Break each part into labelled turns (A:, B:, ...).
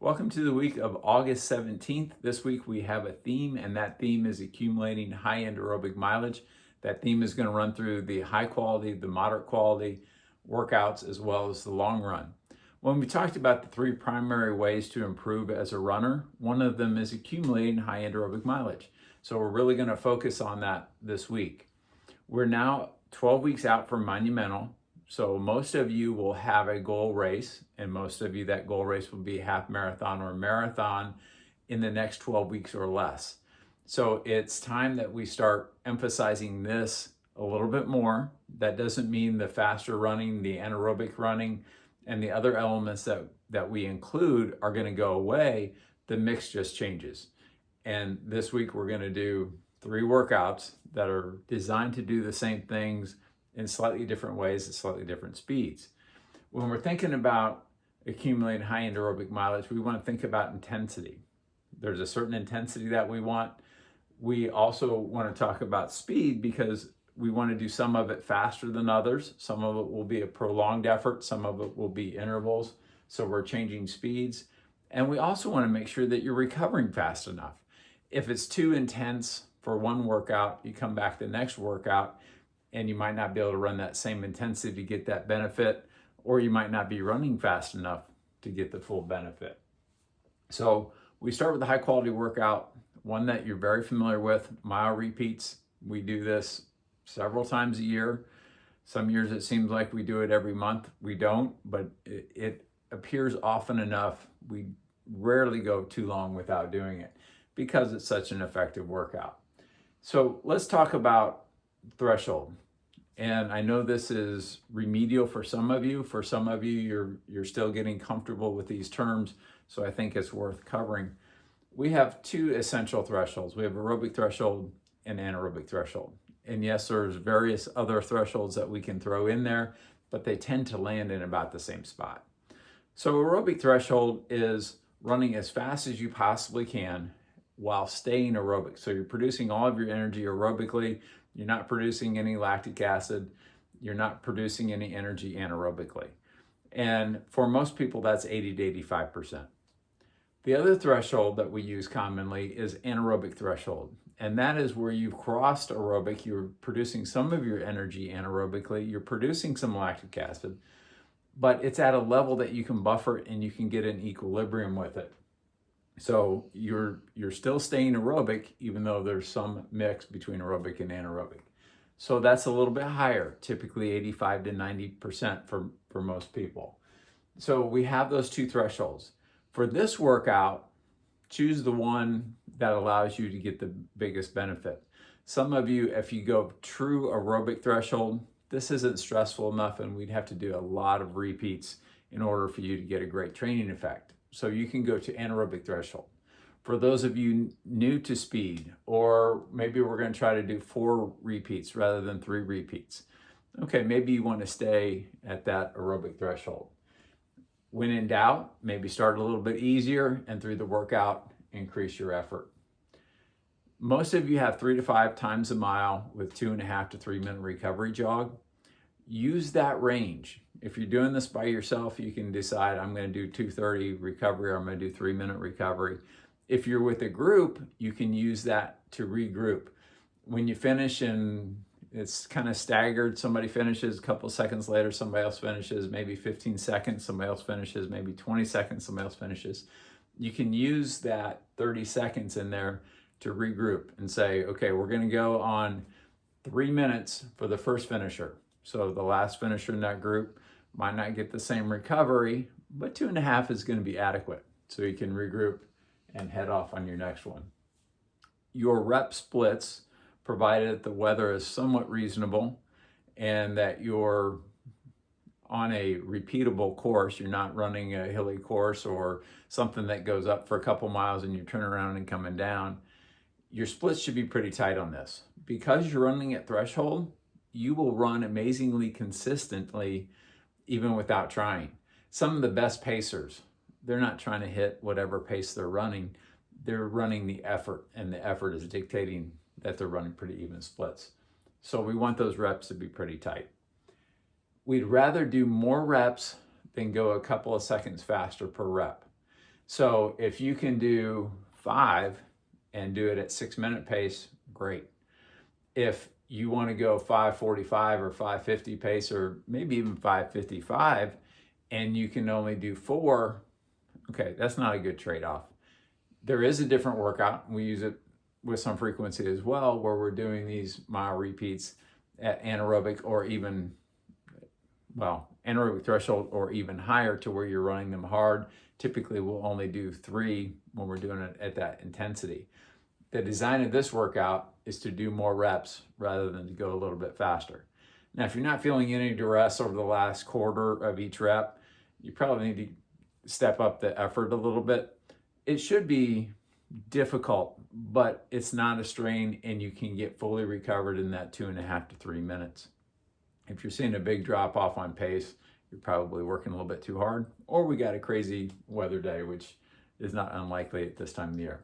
A: Welcome to the week of August 17th. This week we have a theme, and that theme is accumulating high-end aerobic mileage. That theme is going to run through the high quality, the moderate quality workouts, as well as the long run. When we talked about the three primary ways to improve as a runner, one of them is accumulating high-end aerobic mileage. So we're really going to focus on that this week. We're now 12 weeks out from Monumental. So most of you will have a goal race, and most of you, that goal race will be a half marathon or a marathon in the next 12 weeks or less. So it's time that we start emphasizing this a little bit more. That doesn't mean the faster running, the anaerobic running, and the other elements that we include are going to go away. The mix just changes. And this week we're going to do 3 workouts that are designed to do the same things in slightly different ways at slightly different speeds. When we're thinking about accumulating high-end aerobic mileage, we want to think about intensity. There's a certain intensity that we want. We also want to talk about speed because we want to do some of it faster than others. Some of it will be a prolonged effort. Some of it will be intervals. So we're changing speeds. And we also want to make sure that you're recovering fast enough. If it's too intense for one workout, you come back the next workout, and you might not be able to run that same intensity to get that benefit, or you might not be running fast enough to get the full benefit. So we start with a high quality workout, one that you're very familiar with, mile repeats. We do this several times a year. Some years it seems like we do it every month. We don't, but it appears often enough. We rarely go too long without doing it because it's such an effective workout. So let's talk about threshold. And I know this is remedial for some of you. For some of you, you're still getting comfortable with these terms, so I think it's worth covering. We have 2 essential thresholds. We have aerobic threshold and anaerobic threshold. And yes, there's various other thresholds that we can throw in there, but they tend to land in about the same spot. So aerobic threshold is running as fast as you possibly can while staying aerobic. So you're producing all of your energy aerobically. You're not producing any lactic acid. You're not producing any energy anaerobically. And for most people, that's 80 to 85%. The other threshold that we use commonly is anaerobic threshold. And that is where you've crossed aerobic. You're producing some of your energy anaerobically. You're producing some lactic acid, but it's at a level that you can buffer and you can get in equilibrium with it. So you're still staying aerobic, even though there's some mix between aerobic and anaerobic. So that's a little bit higher, typically 85 to 90% for most people. So we have those 2 thresholds. For this workout, choose the one that allows you to get the biggest benefit. Some of you, if you go true aerobic threshold, this isn't stressful enough, and we'd have to do a lot of repeats in order for you to get a great training effect. So you can go to anaerobic threshold. For those of you new to speed, or maybe we're going to try to do 4 repeats rather than 3 repeats. Okay, maybe you want to stay at that aerobic threshold. When in doubt, maybe start a little bit easier, and through the workout, increase your effort. Most of you have 3 to 5 times a mile with 2.5 to 3 minute recovery jog. Use that range. If you're doing this by yourself, you can decide, I'm going to do 2:30 recovery, or I'm going to do 3 minute recovery. If you're with a group, you can use that to regroup. When you finish and it's kind of staggered, somebody finishes, a couple seconds later, somebody else finishes, maybe 15 seconds, somebody else finishes, maybe 20 seconds, somebody else finishes. You can use that 30 seconds in there to regroup and say, okay, we're going to go on 3 minutes for the first finisher. So the last finisher in that group might not get the same recovery, but 2.5 is going to be adequate. So you can regroup and head off on your next one. Your rep splits, provided that the weather is somewhat reasonable and that you're on a repeatable course, you're not running a hilly course or something that goes up for a couple miles and you turn around and coming down, your splits should be pretty tight on this. Because you're running at threshold, you will run amazingly consistently even without trying. Some of the best pacers, they're not trying to hit whatever pace they're running. They're running the effort, and the effort is dictating that they're running pretty even splits. So we want those reps to be pretty tight. We'd rather do more reps than go a couple of seconds faster per rep. So if you can do 5 and do it at 6-minute pace, great. If you want to go 5:45 or 5:50 pace, or maybe even 5:55, and you can only do 4, okay, that's not a good trade-off. There is a different workout. We use it with some frequency as well, where we're doing these mile repeats at anaerobic or even, well, anaerobic threshold or even higher, to where you're running them hard. Typically, we'll only do 3 when we're doing it at that intensity. The design of this workout is to do more reps rather than to go a little bit faster. Now, if you're not feeling any duress over the last quarter of each rep, you probably need to step up the effort a little bit. It should be difficult, but it's not a strain, and you can get fully recovered in that 2.5 to 3 minutes. If you're seeing a big drop off on pace, you're probably working a little bit too hard, or we got a crazy weather day, which is not unlikely at this time of the year.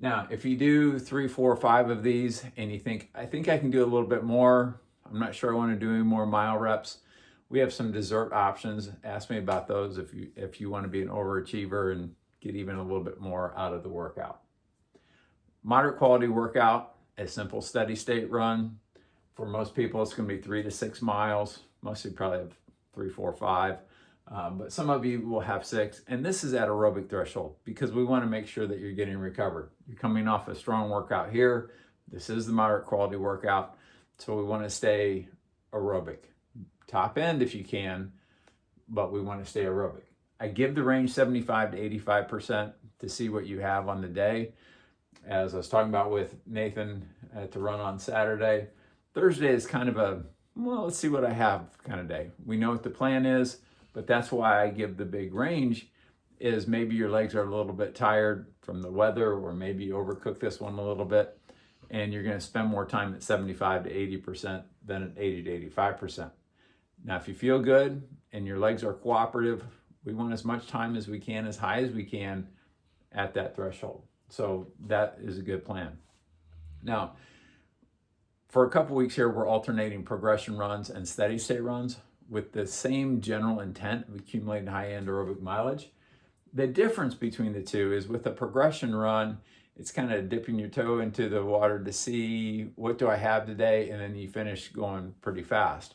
A: Now, if you do 3, 4, 5 of these and you think, I think I can do a little bit more, I'm not sure I want to do any more mile reps, we have some dessert options. Ask me about those if you want to be an overachiever and get even a little bit more out of the workout. Moderate quality workout, a simple steady state run. For most people, it's going to be 3 to 6 miles. Most of you probably have 3, 4, 5. But some of you will have 6, and this is at aerobic threshold because we want to make sure that you're getting recovered. You're coming off a strong workout here. This is the moderate quality workout, so we want to stay aerobic. Top end if you can, but we want to stay aerobic. I give the range 75 to 85% to see what you have on the day. As I was talking about with Nathan to run on Saturday, Thursday is kind of a, well, let's see what I have kind of day. We know what the plan is, but that's why I give the big range, is maybe your legs are a little bit tired from the weather, or maybe you overcook this one a little bit, and you're going to spend more time at 75 to 80% than at 80 to 85%. Now, if you feel good and your legs are cooperative, we want as much time as we can, as high as we can at that threshold. So that is a good plan. Now, for a couple weeks here, we're alternating progression runs and steady state runs with the same general intent of accumulating high-end aerobic mileage. The difference between the two is, with a progression run, it's kind of dipping your toe into the water to see, what do I have today? And then you finish going pretty fast.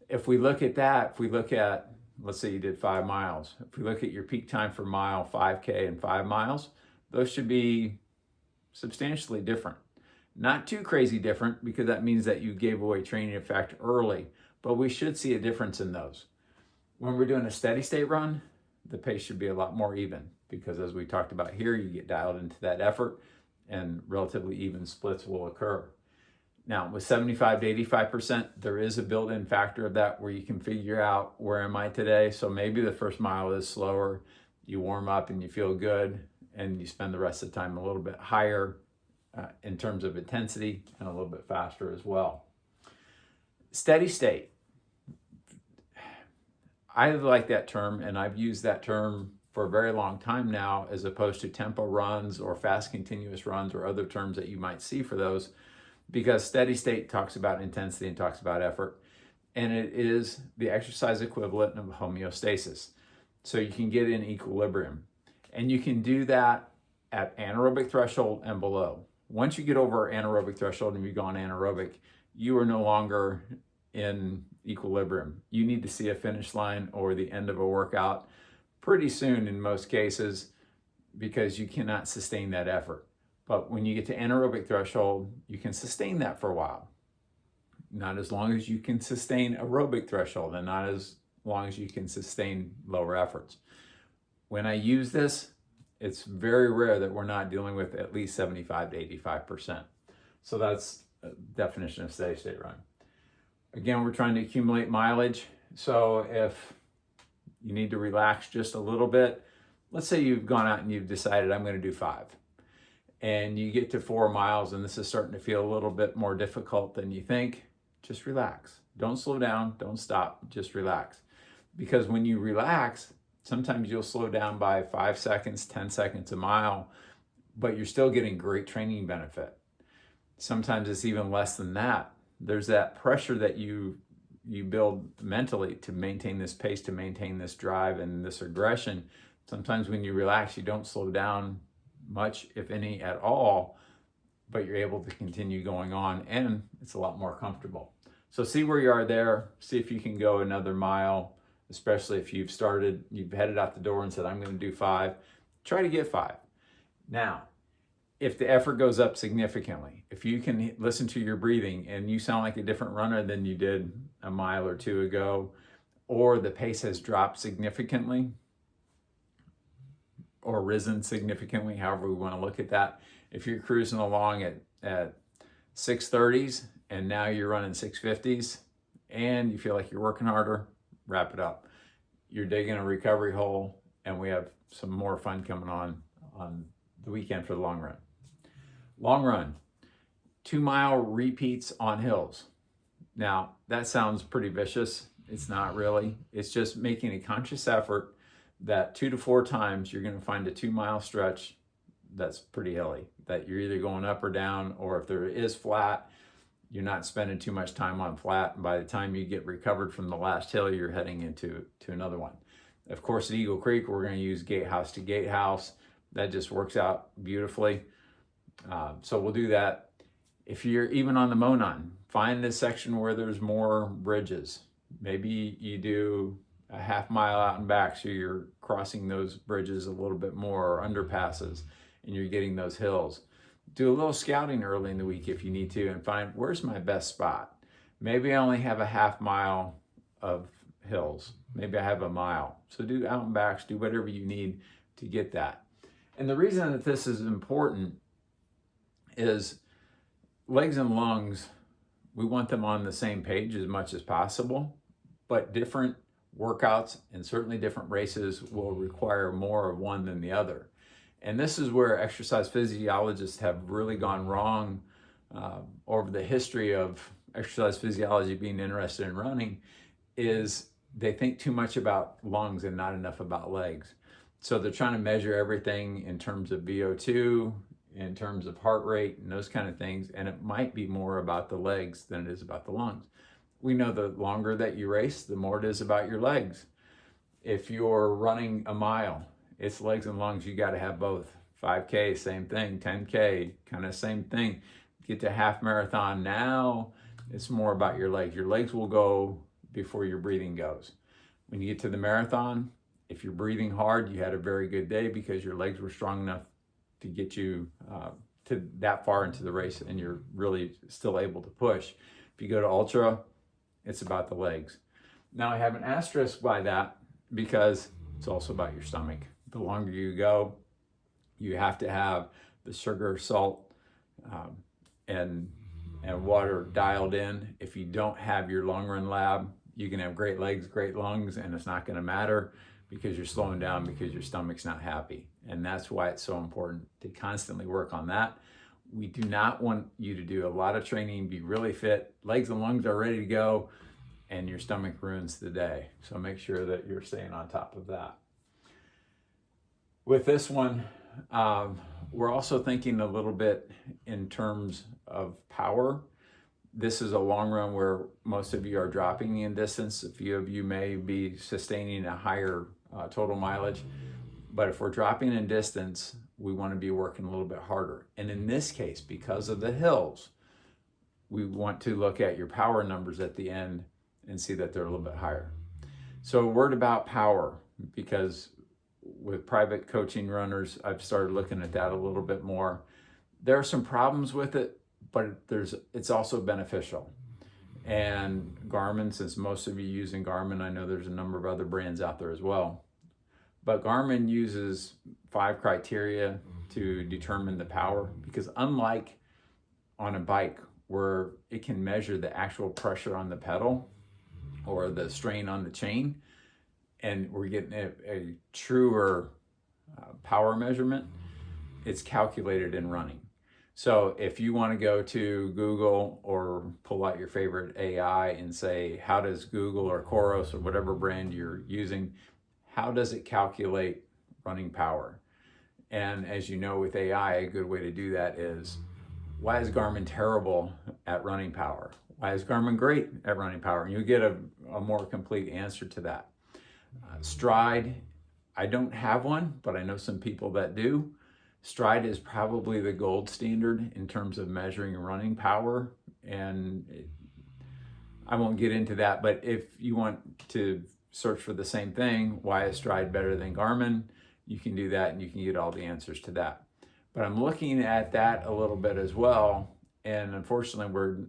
A: If we look at that, if we look at, let's say you did 5 miles. If we look at your peak time for mile, 5K and 5 miles, those should be substantially different. Not too crazy different, because that means that you gave away training effect early, but we should see a difference in those. When we're doing a steady state run, the pace should be a lot more even, because as we talked about here, you get dialed into that effort and relatively even splits will occur. Now, with 75 to 85%, there is a built-in factor of that where you can figure out, where am I today? So maybe the first mile is slower, you warm up and you feel good, and you spend the rest of the time a little bit higher in terms of intensity, and a little bit faster as well. Steady state. I like that term, and I've used that term for a very long time now, as opposed to tempo runs or fast continuous runs or other terms that you might see for those, because steady state talks about intensity and talks about effort, and it is the exercise equivalent of homeostasis. So you can get in equilibrium, and you can do that at anaerobic threshold and below. Once you get over anaerobic threshold and you've gone anaerobic, you are no longer in equilibrium. You need to see a finish line or the end of a workout pretty soon in most cases, because you cannot sustain that effort. But when you get to anaerobic threshold, you can sustain that for a while. Not as long as you can sustain aerobic threshold, and not as long as you can sustain lower efforts. When I use this, it's very rare that we're not dealing with at least 75 to 85%. So that's a definition of steady state run. Again, we're trying to accumulate mileage. So if you need to relax just a little bit, let's say you've gone out and you've decided, I'm going to do 5. And you get to 4 miles and this is starting to feel a little bit more difficult than you think, just relax. Don't slow down, don't stop, just relax. Because when you relax, sometimes you'll slow down by 5 seconds, 10 seconds a mile, but you're still getting great training benefit. Sometimes it's even less than that. There's that pressure that you build mentally to maintain this pace, to maintain this drive and this aggression, Sometimes when you relax, you don't slow down much, if any at all, but you're able to continue going on, and it's a lot more comfortable. So see where you are there. See if you can go another mile, especially if you've headed out the door and said, I'm going to do 5. Try to get 5. Now, if the effort goes up significantly, if you can listen to your breathing and you sound like a different runner than you did a mile or 2 ago, or the pace has dropped significantly or risen significantly, however we want to look at that. If you're cruising along at 6:30s and now you're running 6:50s and you feel like you're working harder, wrap it up. You're digging a recovery hole, and we have some more fun coming on the weekend for the long run. Long run, 2-mile repeats on hills. Now, that sounds pretty vicious. It's not really. It's just making a conscious effort that 2 to 4 times you're going to find a 2-mile stretch that's pretty hilly, that you're either going up or down, or if there is flat, you're not spending too much time on flat. And by the time you get recovered from the last hill, you're heading into another one. Of course, at Eagle Creek, we're going to use gatehouse to gatehouse. That just works out beautifully. So we'll do that. If you're even on the Monon, find this section where there's more bridges. Maybe you do a half mile out and back, so you're crossing those bridges a little bit more, or underpasses, and you're getting those hills. Do a little scouting early in the week if you need to, and find, where's my best spot? Maybe I only have a half mile of hills. Maybe I have a mile. So do out and backs, do whatever you need to get that. And the reason that this is important is legs and lungs, we want them on the same page as much as possible, but different workouts and certainly different races will require more of one than the other. And this is where exercise physiologists have really gone wrong over the history of exercise physiology being interested in running, is they think too much about lungs and not enough about legs. So they're trying to measure everything in terms of VO2, in terms of heart rate and those kind of things, and it might be more about the legs than it is about the lungs. We know the longer that you race, the more it is about your legs. If you're running a mile, it's legs and lungs. You got to have both. 5K, same thing. 10K, kind of same thing. Get to half marathon, now it's more about your legs. Your legs will go before your breathing goes. When you get to the marathon, if you're breathing hard, you had a very good day because your legs were strong enough to get you to that far into the race, and you're really still able to push. If you go to ultra, it's about the legs. Now, I have an asterisk by that because it's also about your stomach. The longer you go, you have to have the sugar, salt, and water dialed in. If you don't have your long run lab, you can have great legs, great lungs, and it's not going to matter because you're slowing down because your stomach's not happy. And that's why it's so important to constantly work on that. We do not want you to do a lot of training, be really fit, legs and lungs are ready to go, and your stomach ruins the day. So make sure that you're staying on top of that. With this one, we're also thinking a little bit in terms of power. This is a long run where most of you are dropping in distance. A few of you may be sustaining a higher total mileage. But if we're dropping in distance, we want to be working a little bit harder. And in this case, because of the hills, we want to look at your power numbers at the end and see that they're a little bit higher. So a word about power, because with private coaching runners, I've started looking at that a little bit more. There are some problems with it, but it's also beneficial. And Garmin, since most of you using Garmin, I know there's a number of other brands out there as well. But Garmin uses 5 criteria to determine the power, because unlike on a bike where it can measure the actual pressure on the pedal or the strain on the chain, and we're getting a truer power measurement, it's calculated in running. So if you want to go to Google or pull out your favorite AI and say, how does Google or Coros or whatever brand you're using, how does it calculate running power? And as you know, with AI, a good way to do that is, why is Garmin terrible at running power? Why is Garmin great at running power? And you get a more complete answer to that. Stride I don't have one, but I know some people that do. Stride is probably the gold standard in terms of measuring running power, and I won't get into that, but if you want to search for the same thing, why is Stride better than Garmin, you can do that and you can get all the answers to that. But I'm looking at that a little bit as well, and unfortunately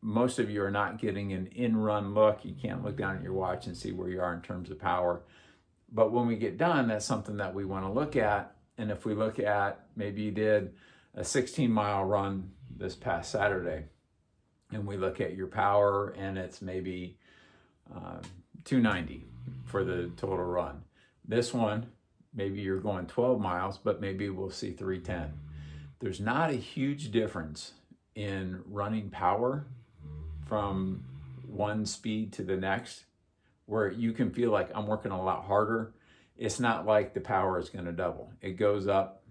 A: most of you are not getting an in-run look. You can't look down at your watch and see where you are in terms of power. But when we get done, that's something that we want to look at. And if we look at, maybe you did a 16-mile run this past Saturday, and we look at your power and it's maybe 290 for the total run. This one, maybe you're going 12 miles, but maybe we'll see 310. There's not a huge difference in running power from one speed to the next, where you can feel like I'm working a lot harder. It's not like the power is going to double. It goes up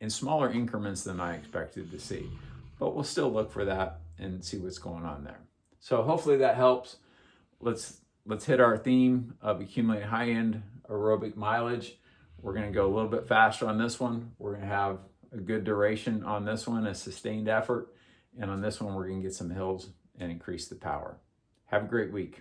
A: in smaller increments than I expected to see, but we'll still look for that and see what's going on there. So hopefully that helps. Let's hit our theme of accumulating high-end aerobic mileage. We're going to go a little bit faster on this one. We're going to have a good duration on this one, a sustained effort. And on this one, we're going to get some hills and increase the power. Have a great week.